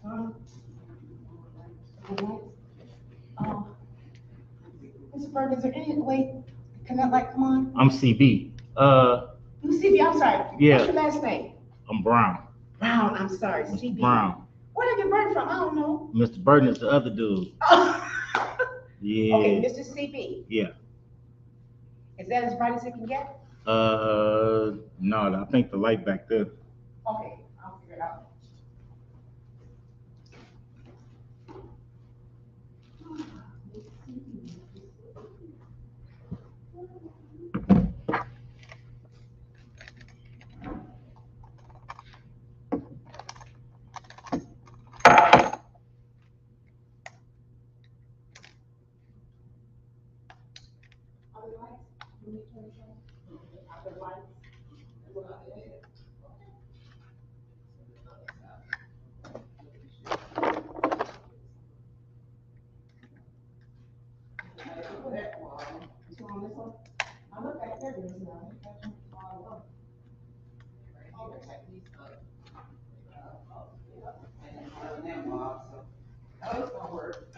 Uh, Mr. Berg, is there any way, can that light come on? I'm CB. You CB, I'm sorry. Yeah. What's your last name? I'm Brown. Brown, I'm sorry, Mr. CB. Brown. Where did I get Berg from? I don't know. Mr. Burton is the other dude. Oh. Yeah. Okay, Mr. CB. Yeah. Is that as bright as it can get? No, I think the light back there. Okay, I'll figure it out. Other lights? Let me turn it on. Other lights? This one on this one? I look back there, there's no. Those don't work.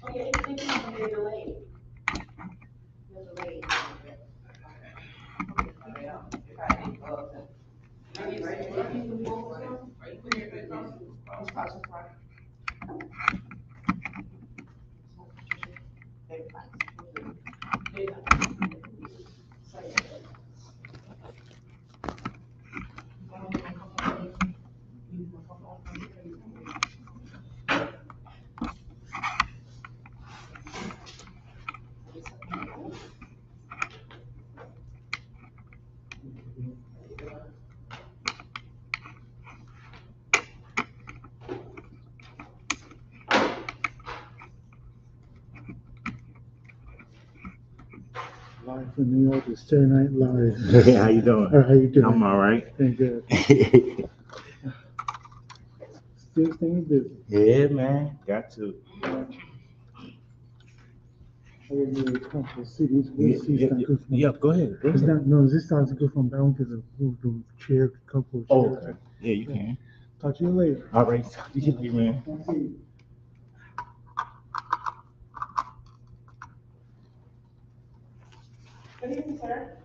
Okay, think about the delay. The delay. Live from New York, it's Saturday Night Live. Hey, how you doing? How you doing? I'm all right. Thank good. Still staying busy. Yeah, man. Got to. I will do a couple of cities. We'll see if I go from. Yeah, go ahead. Go It's ahead. not, no, this starts to go from down to the chair, couple of Oh, chairs. okay. Yeah, you can. Talk to you later. All right. Talk to you later, man. Thank you. Good evening, sir.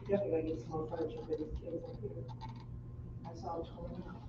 Definitely gonna get some more furniture for these kids up here. That's all torn up.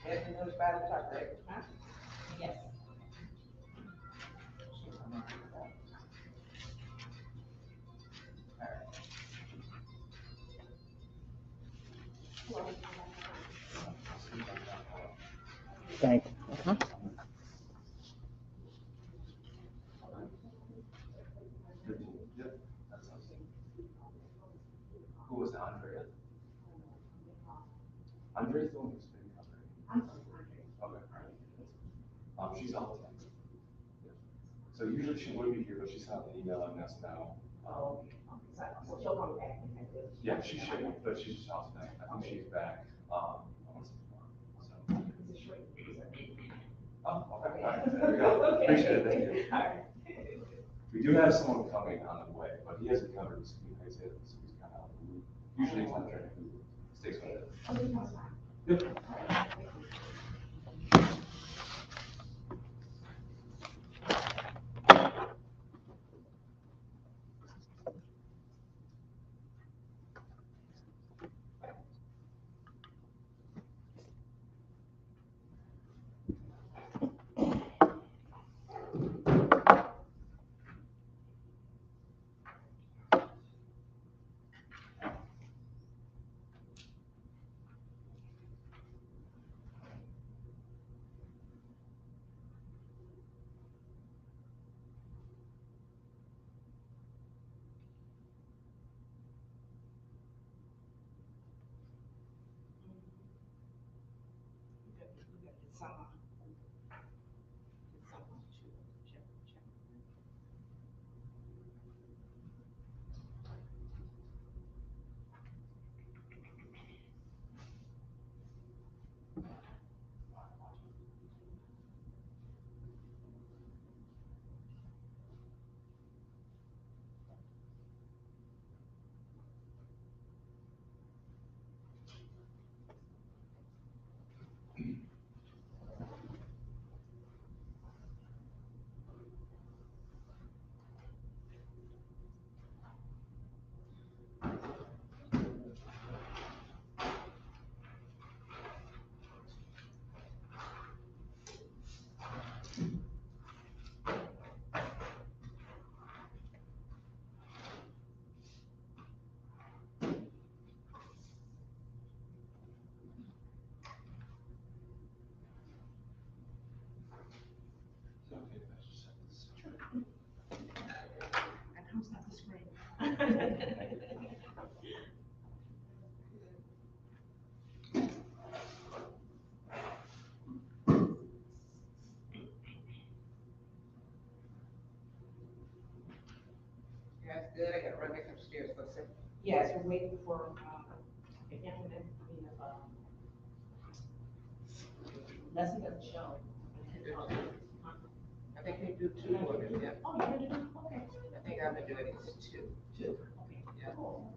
Have been notified to talk, right? Huh? Yes. Thank you. Yep, that sounds good. Who was Andrea? Andrea's the one who's been covering. I'm sorry, Andre. Okay, all right. She's out of town. Yeah. So usually she would be here, but she's not emailing us now. Oh, okay. So she'll come back. Yeah, she should, but she's just out tonight. I think she's back, I want to say tomorrow, so. Is it short? Oh, okay, all right, there we go. Okay. Appreciate it, thank you. All right. We do have someone coming on the way, but he hasn't covered his communities yet, so he's kind of out. Usually it's Andre who sticks with it. Okay, that's fine. Yep. All right. So, okay, that's just seconds. And who's not the screen? Yeah, it's good. I gotta run back upstairs for a second. Yes, we're waiting for, the internet, Leslie doesn't show. I think they do two more than that. Oh, you're gonna do, okay. I think I've been doing it two. Two, okay. Yeah. Cool.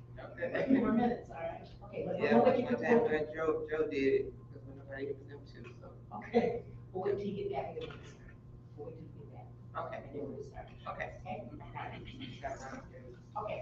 A Okay. few more minutes, all right. Okay, let's, Yeah, we'll let you one go. time when Joe did it, because when nobody was them too, so. Okay, we'll wait till you get back. And then we'll start. We'll wait till you get back. Okay. And then we'll start. Okay. Okay? All right. Got it downstairs. Okay.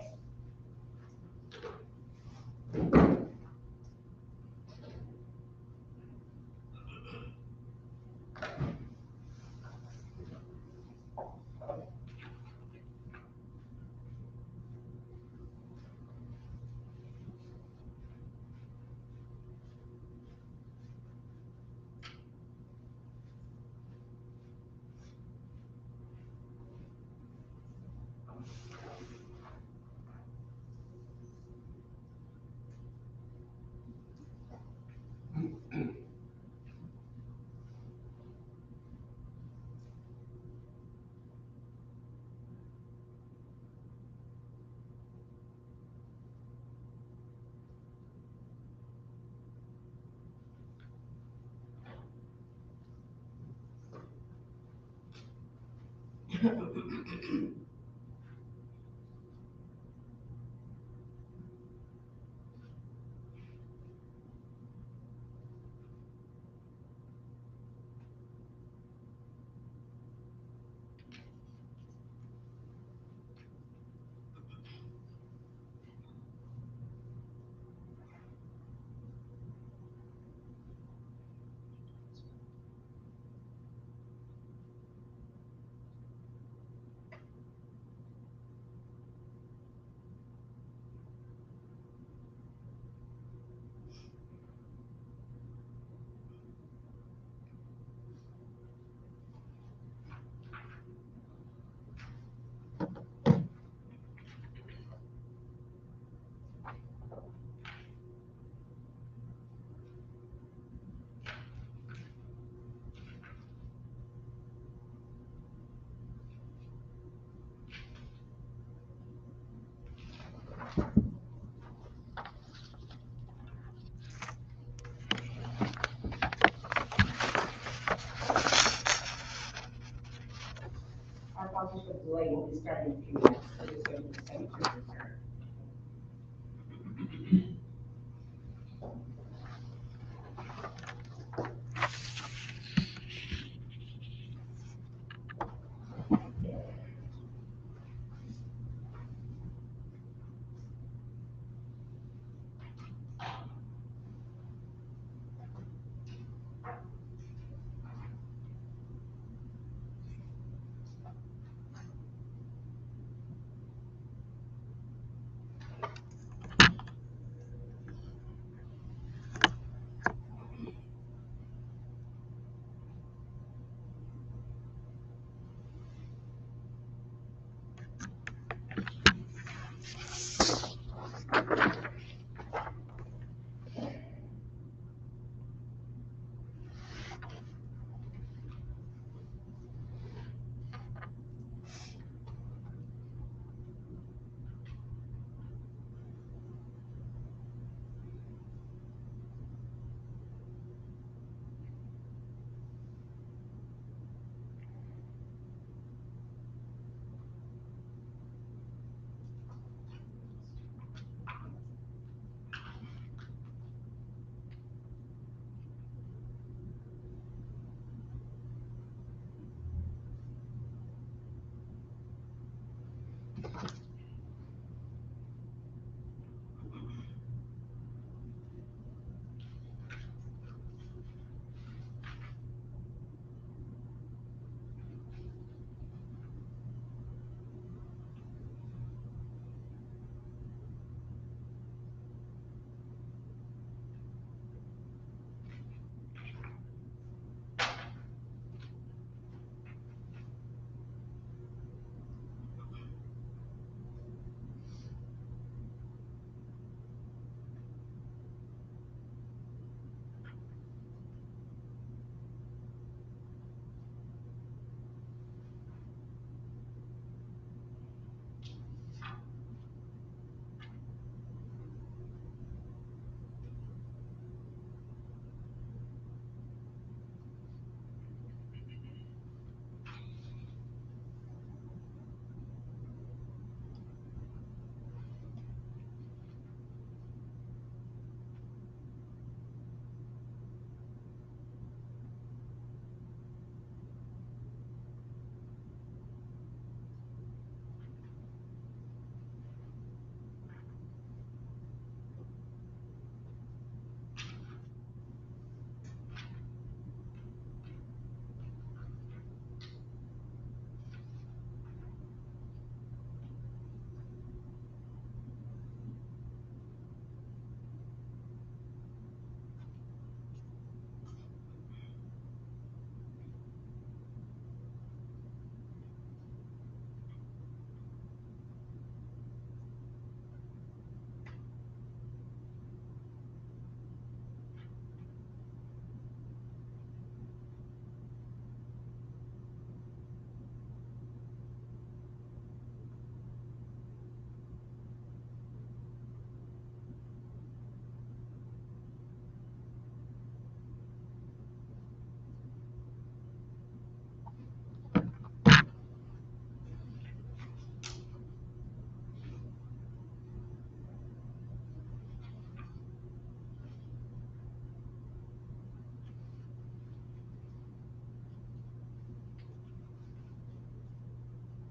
start in a few minutes. I just gotta get the secretary here.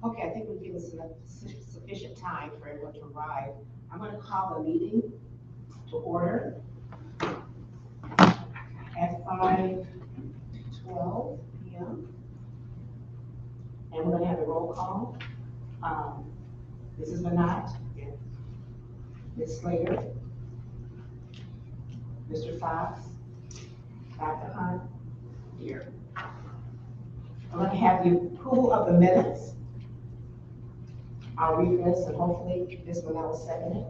Okay, I think we've given sufficient time for everyone to arrive. I'm going to call the meeting to order at 5:12 p.m. And we're going to have a roll call. Mrs. Manat, Ms. Slater, Mr. Fox, Dr. Hunt, here. I'm going to have the approval of the minutes. I'll read this and hopefully this one I will second it.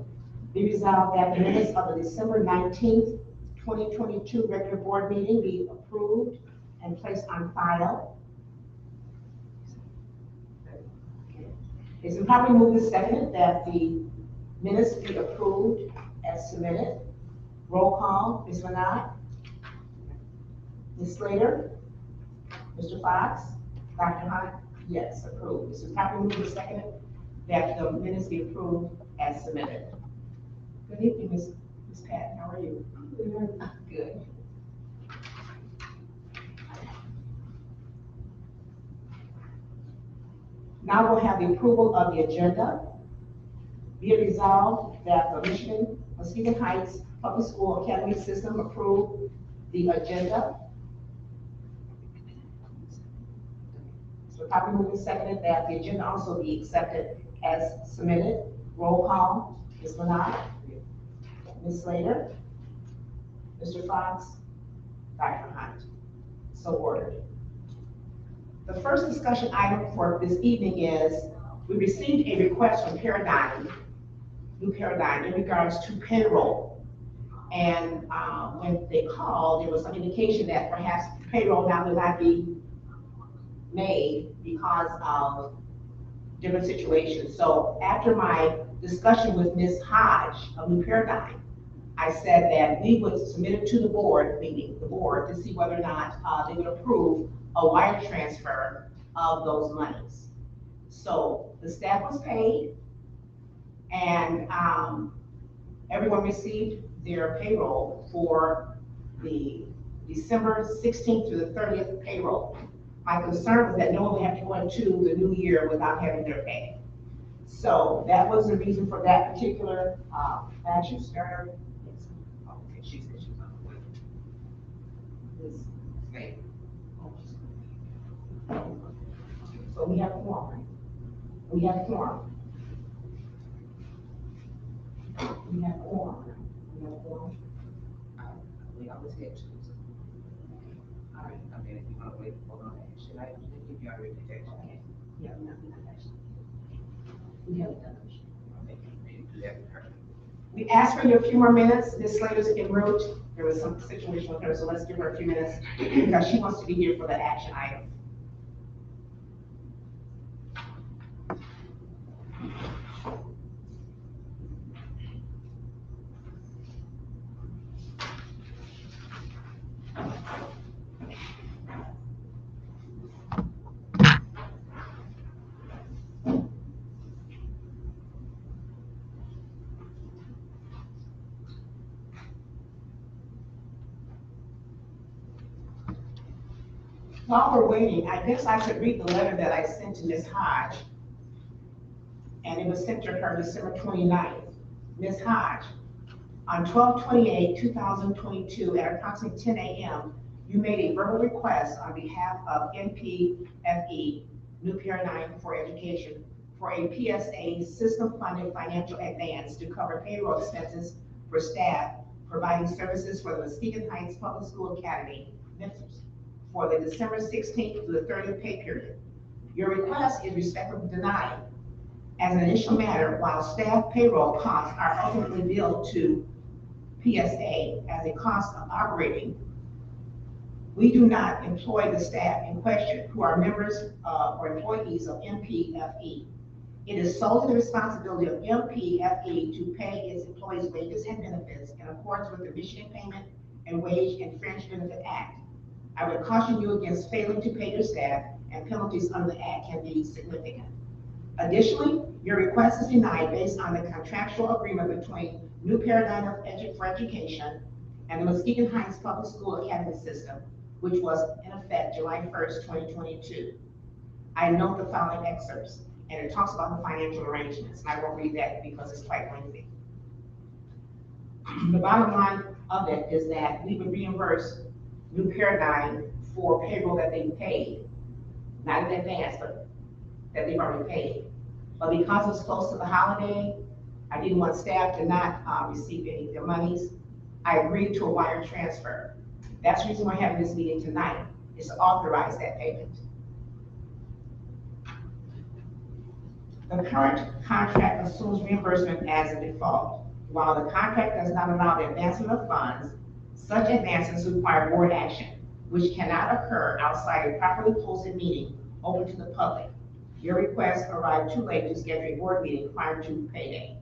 Be resolved that the minutes of the December 19th, 2022 regular board meeting be approved and placed on file. It's been probably moved and seconded that the minutes be approved as submitted. Roll call, Ms. Manat, Ms. Slater, Mr. Fox, Dr. Hunt, yes, approved. It's been probably moved and seconded that the minutes be approved as submitted. Good evening, Ms. Pat, how are you? Good. Now we'll have the approval of the agenda. Be it resolved that the Muskegon Heights Public School Academy System approve the agenda. So probably moving seconded that the agenda also be accepted as submitted. Roll call, Ms. Bernard, Ms. Slater, Mr. Fox, Dr. Hunt. So ordered. The first discussion item for this evening is we received a request from New Paradigm in regards to payroll. And when they called, there was some indication that perhaps payroll now would not be made because of different situations. So after my discussion with Ms. Hodge of New Paradigm, I said that we would submit it to the board, meaning the board, to see whether or not they would approve a wire transfer of those monies. So the staff was paid, and everyone received their payroll for the December 16th through the 30th payroll. My concern was that no one would have to go into the new year without having their pay. So that was the reason for that particular action. Starter. Yes. Okay, she said she was on the way. This- Wait. So we have quorum, right? We have quorum. We have quorum. We have quorum. We always had to. All right. I mean, if you wanna wait for an action, I give you already the action. Okay. Yeah, we have action. We haven't done it. Okay, maybe do that with her. We asked for you a few more minutes. Ms. Slater's en route. There was some situation with her, so let's give her a few minutes because she wants to be here for the action item. While we're waiting, I guess I should read the letter that I sent to Ms. Hodge. And it was sent to her December 29th. Ms. Hodge, on 12/28/2022 at approximately 10 a.m., you made a verbal request on behalf of NPFE, New Paradigm for Education, for a PSA system-funded financial advance to cover payroll expenses for staff providing services for the Muskegon Heights Public School Academy, Memphis, for the December 16th to the 30th pay period. Your request is respectfully denied. As an initial matter, while staff payroll costs are ultimately billed to PSA as a cost of operating, we do not employ the staff in question who are members or employees of MPFE. It is solely the responsibility of MPFE to pay its employees' wages and benefits in accordance with the Michigan Payment and Wage and Fringe Benefit Act. I would caution you against failing to pay your staff, and penalties under the act can be significant. Additionally, your request is denied based on the contractual agreement between New Paradigm for Education and the Muskegon Heights Public School Academy System, which was in effect July 1st, 2022. I note the following excerpts, and it talks about the financial arrangements, and I won't read that because it's quite lengthy. The bottom line of it is that we would reimburse New Paradigm for payroll that they paid, not in advance, but that they've already paid. But because it's close to the holiday, I didn't want staff to not receive any of their monies. I agreed to a wire transfer. That's the reason we're having this meeting tonight, is to authorize that payment. The current contract assumes reimbursement as a default. While the contract does not allow the advancement of funds, such advances require board action, which cannot occur outside a properly posted meeting open to the public. Your request arrived too late to schedule a board meeting prior to payday.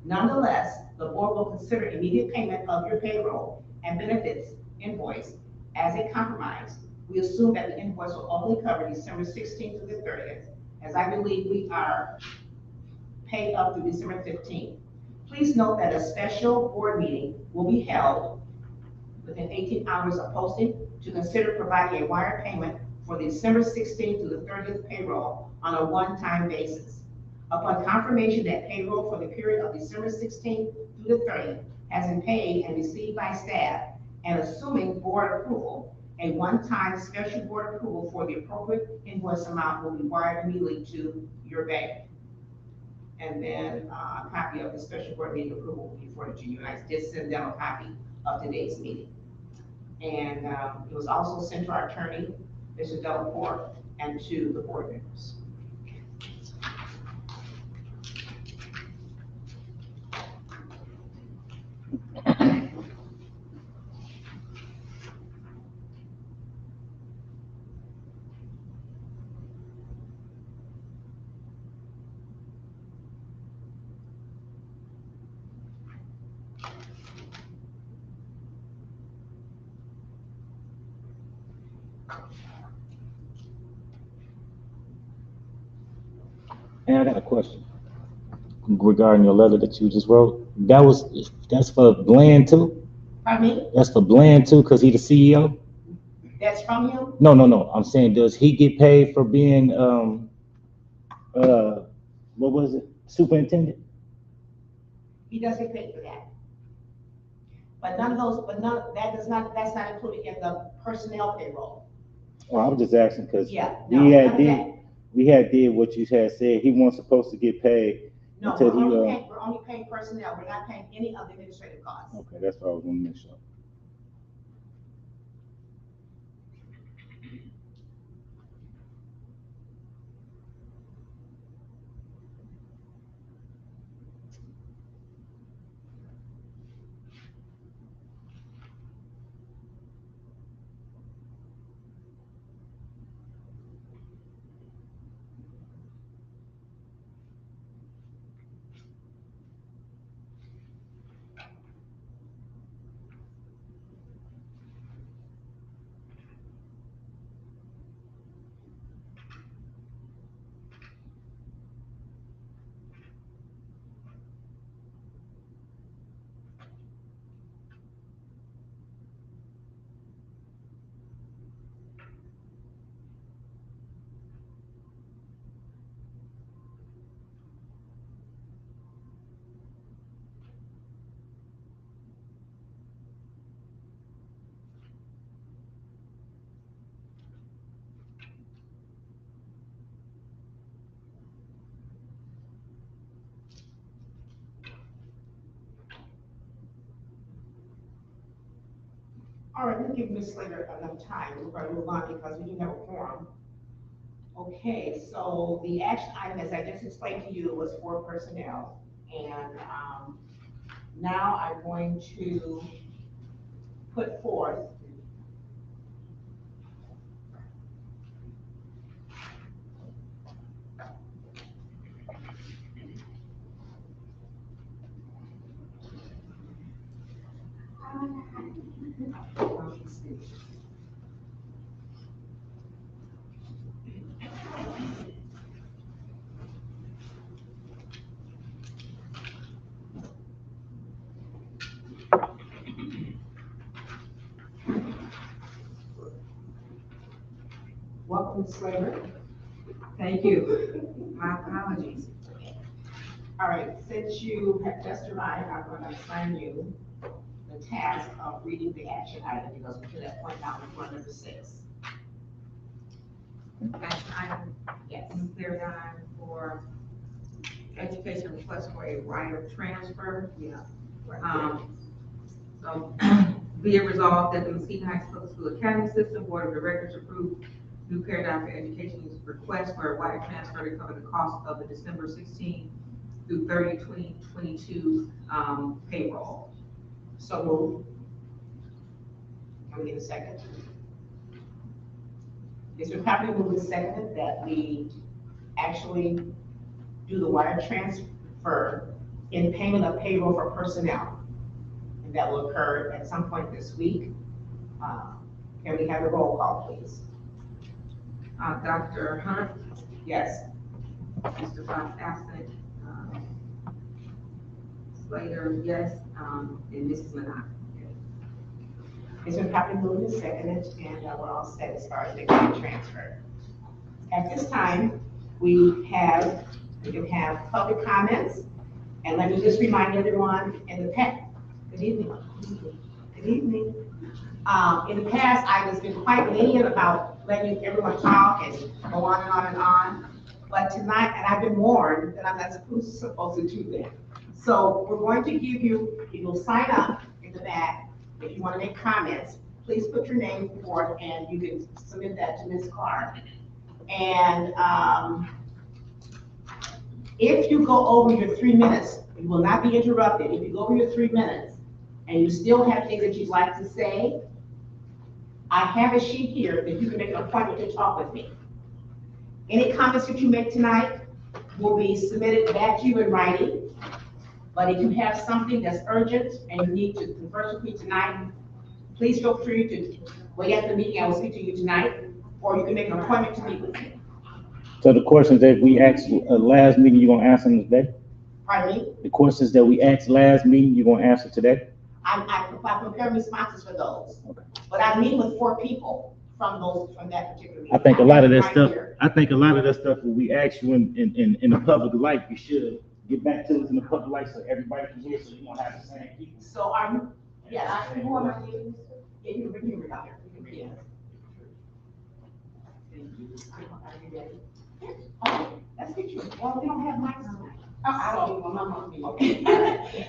Nonetheless, the board will consider immediate payment of your payroll and benefits invoice as a compromise. We assume that the invoice will only cover December 16th to the 30th, as I believe we are paid up through December 15th. Please note that a special board meeting will be held within 18 hours of posting to consider providing a wire payment for the December 16th to the 30th payroll on a one-time basis. Upon confirmation that payroll for the period of December 16th through the 30th has been paid and received by staff, and assuming board approval, a one-time special board approval for the appropriate invoice amount will be wired immediately to your bank. And then a copy of the special board meeting approval will be forwarded to you, and I did send them a copy of today's meeting. And it was also sent to our attorney, Mr. Delaporte, and to the board members. And I got a question regarding your letter that you just wrote. That's for Bland too? Pardon me? That's for Bland too, because he's the CEO? That's from him? No. I'm saying, does he get paid for being, what was it, superintendent? He does get paid for that. But that's not included in the personnel payroll. Well, I was just asking because Yeah, no, none of that. we had did what you had said. He wasn't supposed to get paid No, until we're only paying personnel. We're not paying any of the administrative costs. Okay, that's what I was going to make sure. All right, we'll give Ms. Slater enough time. We're going to move on because we do have a quorum. Okay, so the action item, as I just explained to you, was for personnel. And now I'm going to put forth welcome, Ms. Slater. Thank you. My apologies. All right, since you have just arrived, I'm going to assign you the task of reading the action item because we're to that point now before number 6. Action item, Yes. paradigm for education request for a wire transfer. Yeah. So be it resolved that the Muskegon Heights Public School Academy System Board of Directors approved new paradigm for education's request for a wire transfer to cover the cost of the December 16 through 30, 2022 payroll. So moved. Can we get a second? It's been properly moved and seconded that we actually do the wire transfer in payment of payroll for personnel. And that will occur at some point this week. Can we have a roll call, please? Dr. Hunt, Yes. Mr. Fox absent, Slater, yes, and Mrs. Manon. It's been properly moved and seconded, and we're all set as far as the grant transfer. At this time, we can have public comments, and let me just remind everyone in the past, good evening. Good evening. In the past, I was been quite lenient about letting everyone talk and go on and on and on. But tonight, and I've been warned that I'm not supposed to do that. So we're going to give you, you will sign up in the back. If you want to make comments, please put your name forth and you can submit that to Ms. Clark. And if you go over your 3 minutes, you will not be interrupted. If you go over your 3 minutes and you still have things that you'd like to say, I have a sheet here that you can make an appointment to talk with me. Any comments that you make tonight will be submitted back to you in writing. But if you have something that's urgent and you need to converse with me tonight, please feel free to wait at the meeting. I will speak to you tonight, or you can make an appointment to meet with me. So the questions that we asked last meeting, you're gonna answer them today? Pardon me? The questions that we asked last meeting, you're gonna answer today? I prepare responses for those. Okay. But I meet with 4 people from that particular meeting. I think a lot of that Right stuff, here. I think a lot of that stuff that we ask you in the public light, you should get back to us in the public light so everybody can hear, so you don't have the same people. So are you, yeah, who am I meeting? Yeah, you can read it out there. You can read it. Are you ready? Okay, let's get you. Well, we don't have mics tonight. I don't even want my Okay.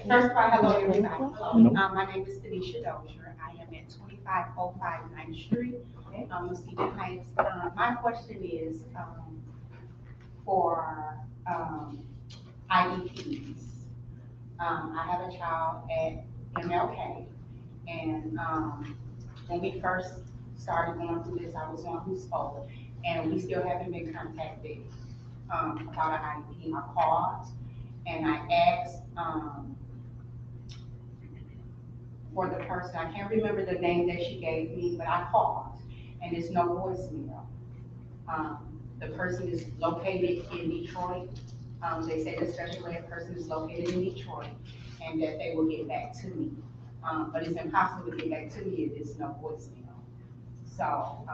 First of all, hello, everybody. Hello. My name is Tanisha Dozier. I am at 2505 9th Street, Muskegon Heights. My question is, for, IEPs. I have a child at MLK, and, when we first started going through this, I was the one who spoke, and we still haven't been contacted, about an IEP. I called, and I asked, for the person, I can't remember the name that she gave me, but I called, and there's no voicemail. The person is located in Detroit. They say the special ed person is located in Detroit, and that they will get back to me. But it's impossible to get back to me if there's no voicemail. So,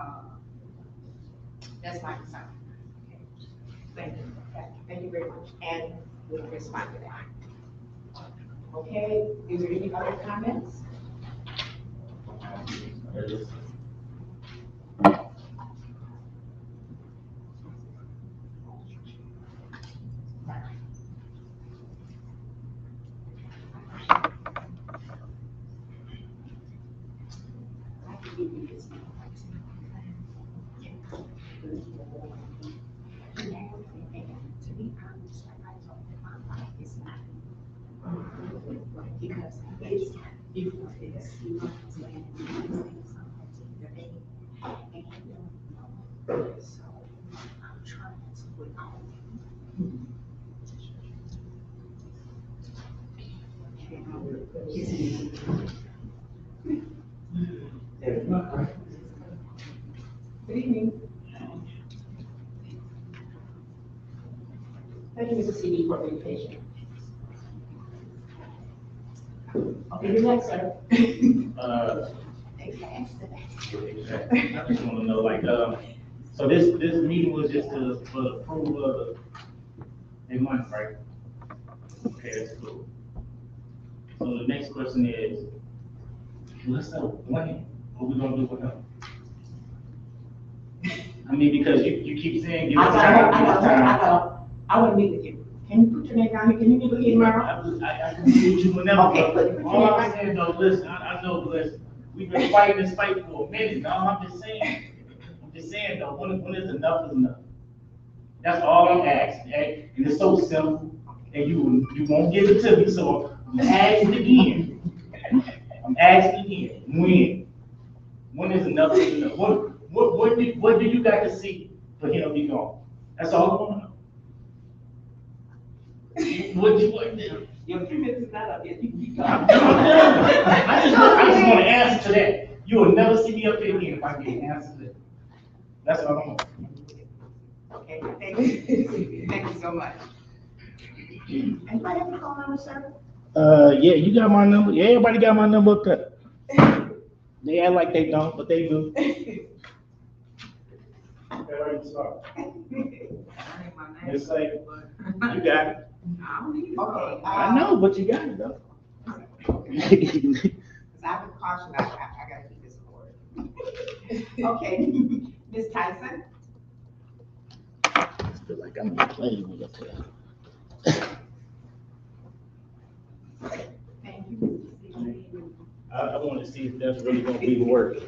that's my concern. Thank you. Thank you very much. And we'll respond to that. Okay, is there any other comments? To be honest, I told them my life is not. Because it's before this, he was saying something to the baby. And he don't know. So I'm trying to without. Good evening. Thank you, Mrs. CD, for being patient. Okay, you're next, sir. I just wanna know, like, so this meeting was just for the approval of the month, right? Okay, that's cool. So the next question is, what's the plan? What we gonna do with them? I mean, because you keep saying, give us time, give us time. I want to meet with you. Can you put your name down here? Can you meet with me tomorrow? I can meet you whenever. Okay, put All your I'm name saying though, listen, I know, listen, we've been fighting this fight for a minute, no, I'm just saying though, when is enough is enough. That's all I'm asking, and it's so simple, and you won't give it to me, so I'm asking again. I'm asking again, when is enough is enough? What do you got to see for him to be gone? That's all I wanna know. What do? Your 3 minutes is not up yet. You can keep going. I'm done. I just want to answer to that. You will never see me up here again if I get an answer to that. That's what I want. Okay, thank you. Thank you so much. Anybody have a call number, sir? Yeah, you got my number. Yeah, everybody got my number up there. They act like they don't, but they do. Everybody start. That ain't my name, It's like, but- you got it. I don't need it. Okay, I know, but you got it though. Because I've been cautioned, I gotta keep this in order. Okay, Ms. Tyson? Feel like I'm gonna play with up here. Thank you, Mr. C. I want to see if that's really gonna be work. I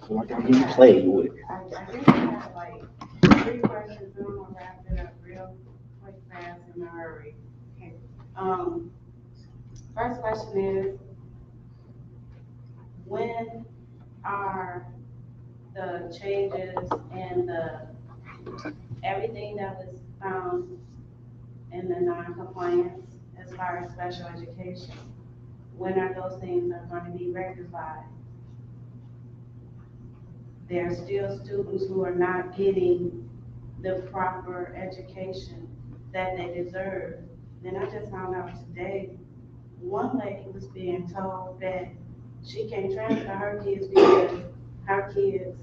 feel like I'm getting played with. I just have like 3 questions, and I'm gonna wrap it up real quick, fast, in a hurry. Okay. First question is, when are the changes and everything that was found in the non-compliance as far as special education, when are those things are going to be rectified? There are still students who are not getting the proper education that they deserve. Then I just found out today, one lady was being told that she can't transfer her kids because her kids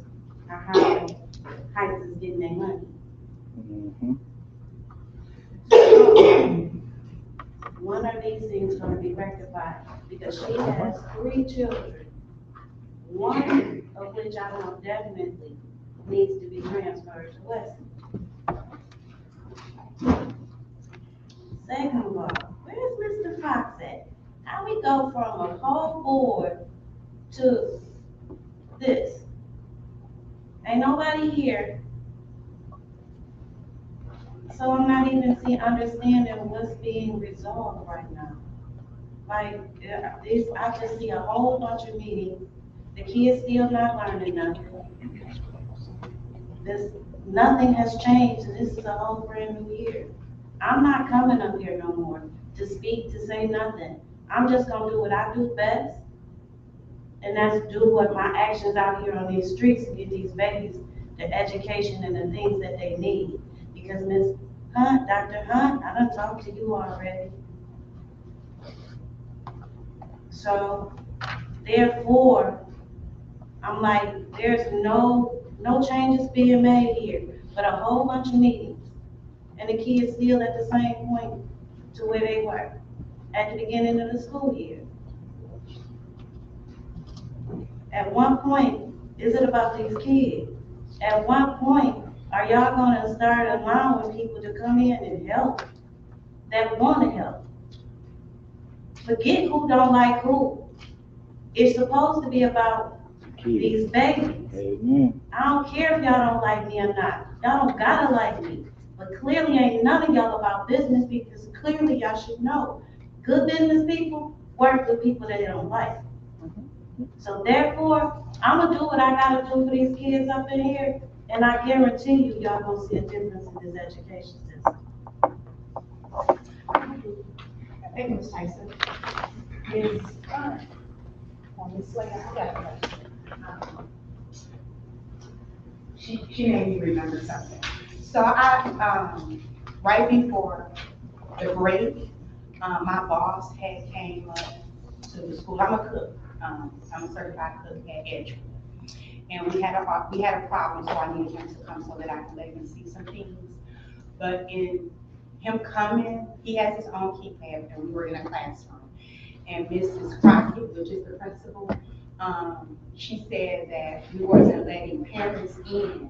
are having Heights is getting their money. Mhm. When are these things gonna be rectified? Because she has 3 children, one of which I know definitely needs to be transferred to Weston. Second of all, where's Mr. Fox at? How we go from a whole board to this? Ain't nobody here. So I'm not even understanding what's being resolved right now. Like, I just see a whole bunch of meetings, the kids still not learning nothing. Nothing has changed, and this is a whole brand new year. I'm not coming up here no more to speak, to say nothing. I'm just gonna do what I do best, and that's do what my actions out here on these streets to get these babies the education and the things that they need. Because Ms. Hunt, Dr. Hunt, I done talked to you already. So therefore, I'm like, there's no changes being made here, but a whole bunch of meetings. And the kids still at the same point to where they were at the beginning of the school year. At one point, is it about these kids? At one point, are y'all gonna start allowing people to come in and help that wanna help? Forget who don't like who. It's supposed to be about these babies. Amen. I don't care if y'all don't like me or not. Y'all don't gotta like me. But clearly ain't none of y'all about business because clearly y'all should know. Good business people work with people that they don't like. So therefore, I'm gonna do what I gotta do for these kids up in here, and I guarantee you, y'all gonna see a difference in this education system. Thank you, Ms. Tyson. Ms. Ms. Slater, I got a question. She made me remember something. So right before the break, my boss had came up to the school. I'm a cook. I'm a certified cook at Edgewood. And we had a problem, so I needed him to come so that I could let him see some things. But in him coming, he has his own keypad, and we were in a classroom. And Mrs. Crockett, which is the principal, she said that we wasn't letting parents in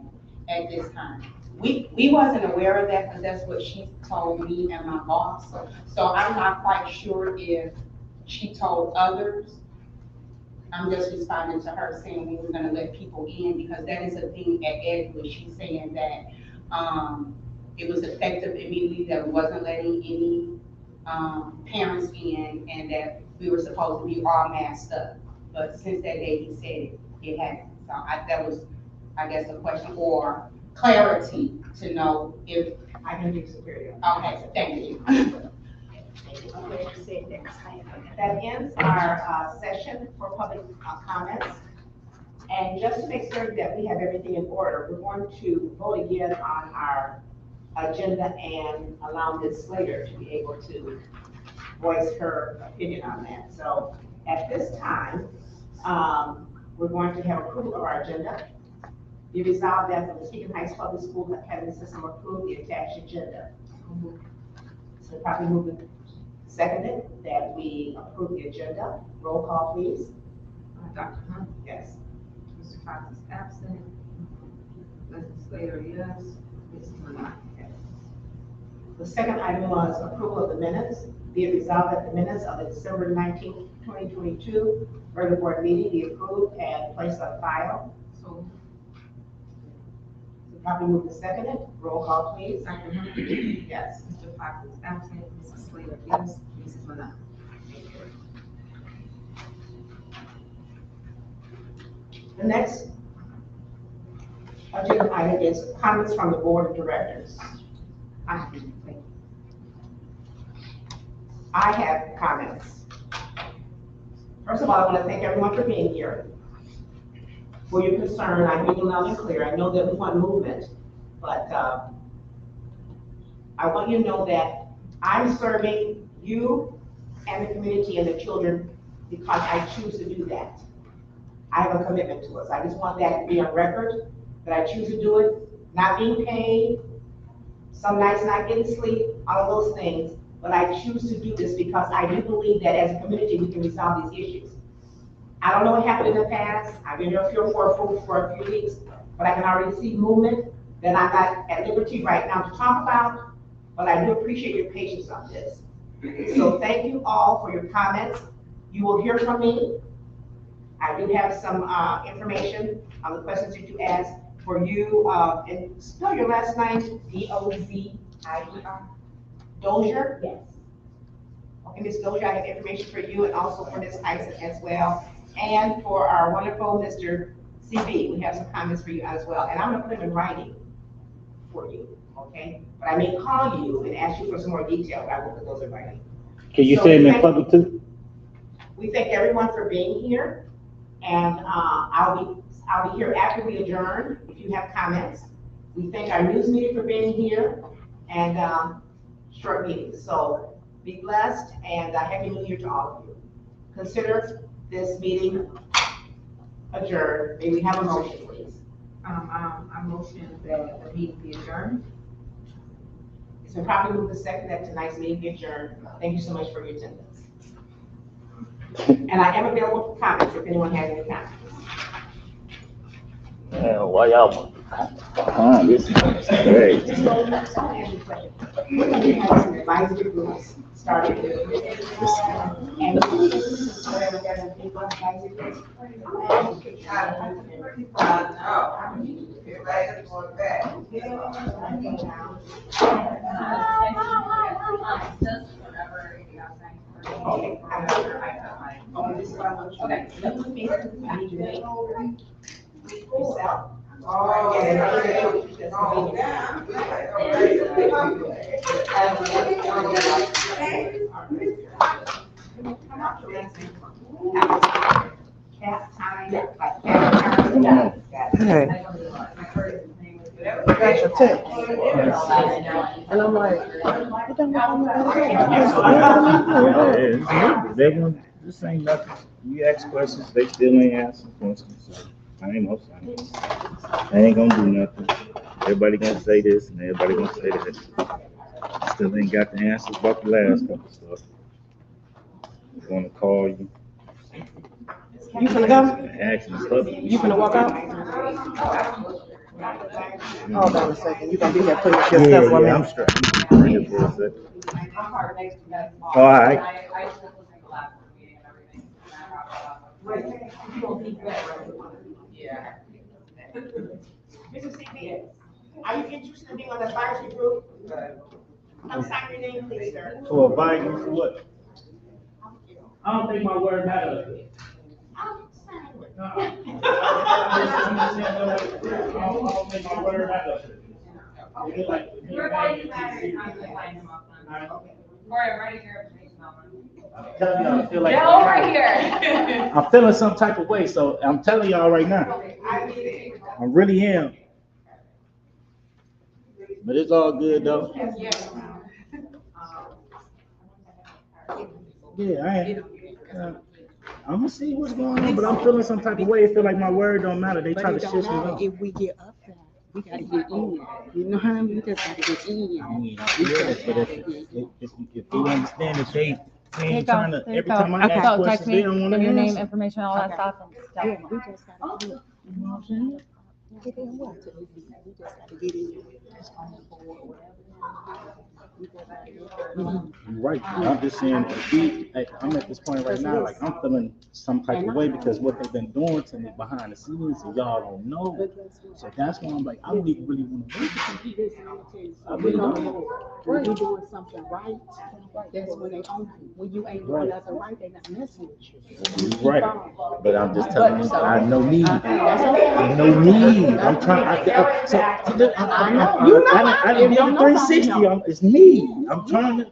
at this time. We wasn't aware of that, because that's what she told me and my boss. So I'm not quite sure if she told others. I'm just responding to her saying we were gonna let people in, because that is a thing at Edgewood. She's saying that it was effective immediately, that we wasn't letting any parents in, and that we were supposed to be all masked up. But since that day, he said it hadn't. So that was, I guess, a question or clarity to know if. I can do superior. Okay, thank you. That ends our session for public comments. And just to make certain that we have everything in order, we're going to vote again on our agenda and allow Ms. Slater to be able to voice her opinion on that. So at this time, we're going to have approval of our agenda. Be resolved that the Muskegon Heights Public School Academy System approve the attached agenda. So probably move it, seconded, that we approve the agenda. Roll call, please. Dr. Hunt, Yes. Mr. Fox is absent. Mrs. Slater, yes. Mrs. Monaco. The second item was approval of the minutes. Be it resolved that the minutes of the December 19th, 2022 regular board meeting be approved and placed on file. So, So probably move the seconded. Roll call, please. Dr. Hunt, Yes. Mr. Fox is absent. Mrs. Slater, yes. Mrs. Monaco. The next agenda item is comments from the board of directors. I have comments. First of all, I want to thank everyone for being here. For your concern, I hear you loud and clear. I know that we want movement, but I want you to know that I'm serving you and the community and the children because I choose to do that. I have a commitment to us. I just want that to be on record, that I choose to do it, not being paid, some nights not getting sleep, all of those things. But I choose to do this because I do believe that as a community, we can resolve these issues. I don't know what happened in the past. I've been here for a few weeks, but I can already see movement that I'm not at liberty right now to talk about, but I do appreciate your patience on this. So thank you all for your comments. You will hear from me. I do have some information on the questions that you asked for you, and spell your last name, D-O-Z-I-E-R. Dozier? Yes. Okay, Ms. Dozier, I have information for you and also for Ms. Tyson as well. And for our wonderful Mr. CB, we have some comments for you as well. And I'm gonna put them in writing for you, okay? But I may call you and ask you for some more detail, but I will put those in writing. Can you So say them in thank- public too? We thank everyone for being here, and I'll be here after we adjourn if you have comments. We thank our news media for being here, and short meetings. So be blessed, and happy New Year to all of you. Consider this meeting adjourned. May we have a motion, please? I motion that the meeting be adjourned. It's been properly moved to second that tonight's meeting be adjourned. Thank you so much for your attendance. And I am available for comments if anyone has any comments. Why y'all? This is great. Just go next. I'll answer the question. We're going to have some advisory groups started. And whatever there's a big one, advisory groups. Okay. Okay, this is what I want you to do. Okay, let me make sure I need your name. Yourself. And Cat time, like cat time. Hey. Got your text. And I'm like, what the hell? They gonna, this ain't nothing. You ask questions, they still ain't answering questions. So I ain't no sign. I ain't gonna do nothing. Everybody gonna say this and everybody gonna say that. Still ain't got the answers about the last couple stuff. I'm gonna call you. You finna go? And ask them stuff. You finna walk out? Hold on a second, you gonna be here putting your stuff on me? I'm straight. I'm here for a second. All right. Yeah. Mr. CB, are you interested in being on the advisory group? Come sign your name, please, sir. So advise you for what? I don't think my word matters. I'll sign it. I don't think my word matters. We're going to line him up then. Corey, I'm ready to hear information on I'm telling y'all, I feel like. Get over here. I'm feeling some type of way, so I'm telling y'all right now. I really am. But it's all good though. Yeah. Yeah, I ain't. I'm gonna see what's going on, but I'm feeling some type of way. I feel like my word don't matter. They try to But it shift don't me matter up. if we get up there. We gotta get in. You know what I mean? We just gotta get in. I mean, We yeah, just but gotta get in. if they understand that they ain't go, trying to, there you every go. time I Okay. ask So text questions, me, they don't want give to your name, answer. information, all that Okay. stuff, and just tell Yeah, me. we just gotta get in. You know what I'm saying? Get in what? We just gotta get in. It's on the board, whatever. We just gotta get in. You're right. I'm just saying, I'm at this point right now, like I'm feeling some type of way because what they've been doing to me behind the scenes, and y'all don't know. So that's why I'm like, I don't even really want to work with you. Listen, I'm gonna tell you I something. really You know, don't. when you're doing something right, that's when they own you. When you ain't doing Right. nothing right, they not messing with you. Keep Right. on. But I'm just telling you, I know need. That's okay. I know need. I'm trying. I know. You know I didn't if get don't the 360. nobody It's me. I'm trying to.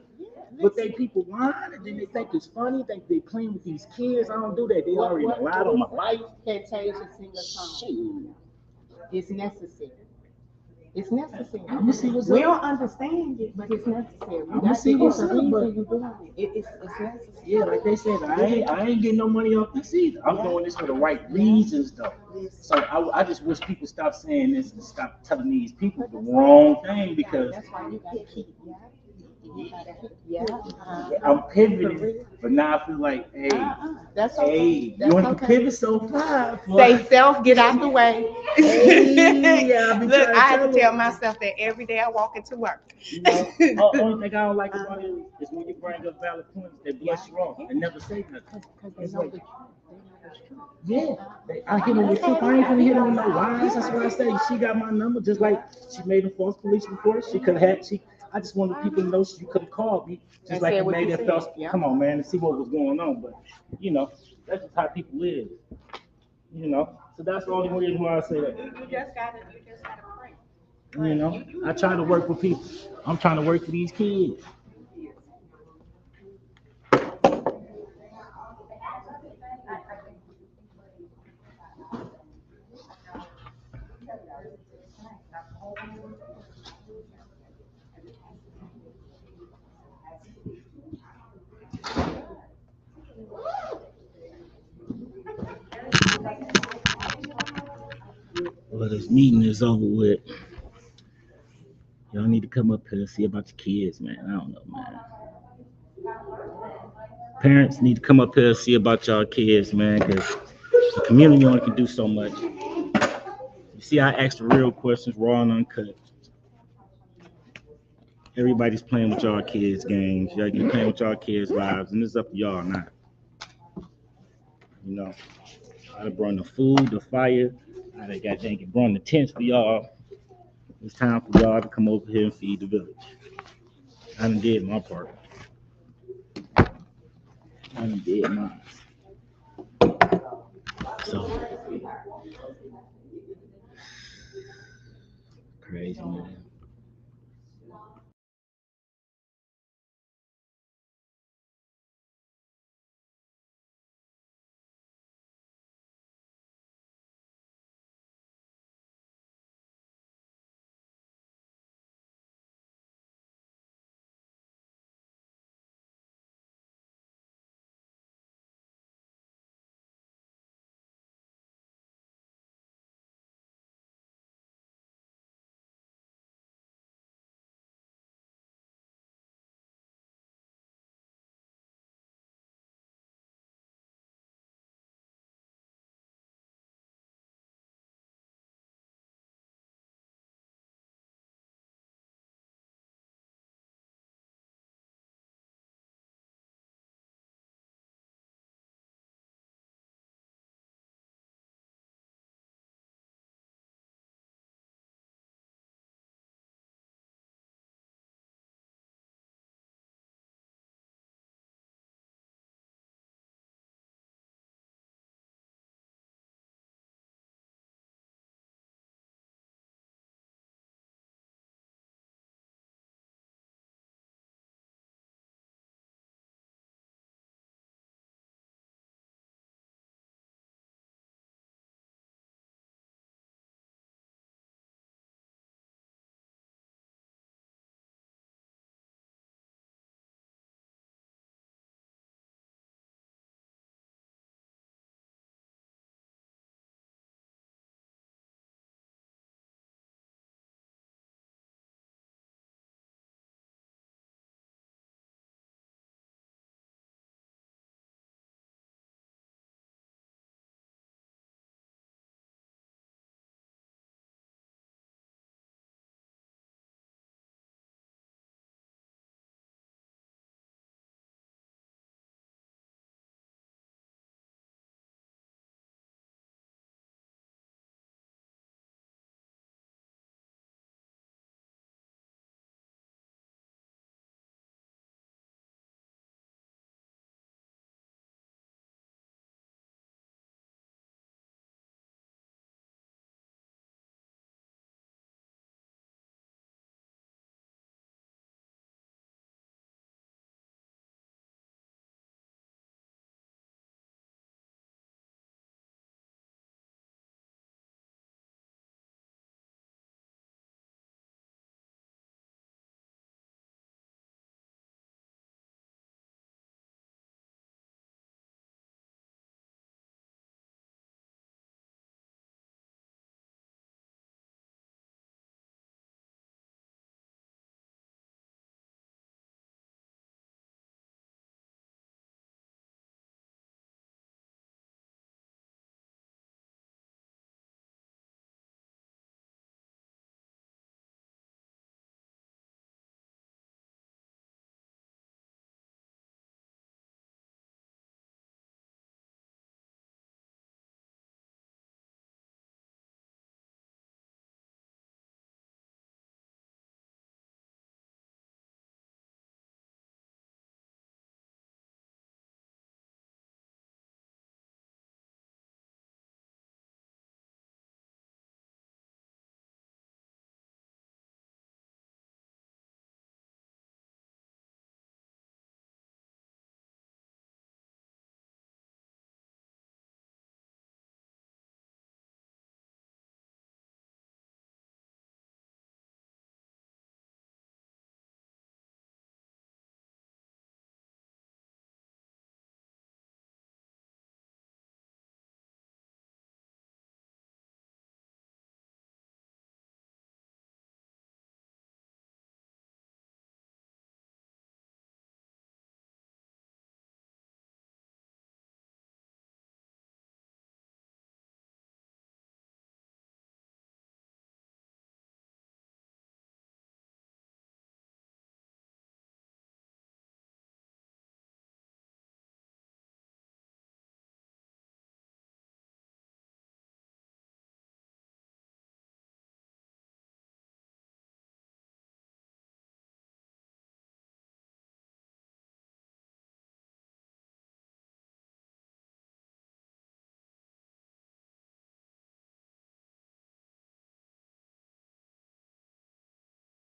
But they people whine and then they think it's funny. Think they playing with these kids. I don't do that. They already lied on my life. Fantasia sing a song. It's necessary. It's necessary. I'm gonna see what's We up. don't understand it, but it's necessary. I'm gonna see what's It's up, a reason but you're doing it. It's necessary. yeah, like they said, I ain't getting no money off this either. I'm doing this for the right reasons though. So I just wish people stop saying this and stop telling these people the wrong thing because That's why you gotta keep. Yeah. I'm pivoting, but now I feel like, hey, That's okay. hey, you That's want to okay. pivot so far? Say self, get out the way. Yeah, I be Look, trying I have to them. tell myself that every day I walk into work. You know, only thing I don't like about it is when you bring up valid points, they bless you off and never say nothing. Because they It's know like, the truth. They know the truth. yeah, I hit them with truth. I ain't gonna hit them with no lies. That's why I say she got my number, just like she made a false police report. She could have had. I just wanted people to know she could have called me, just And like said you what made you that said, false. yeah. Come on, man, and see what was going on. But you know, that's just how people live. You know, so that's the only reason why I say that. You just gotta pray. You know, I try to work with people. I'm trying to work for these kids. Well, this meeting is over with. Y'all need to come up here and see about your kids, man. I don't know, man. Parents need to come up here and see about y'all kids, man, because the community only can do so much. You see, I asked the real questions, raw and uncut. Everybody's playing with y'all kids' games. Y'all get playing with y'all kids' lives, and it's up to y'all now. You know, I done brought the food, the fire. I done got dang it, brought the tents for y'all. It's time for y'all to come over here and feed the village. I done did my part. I done did mine. So crazy, man.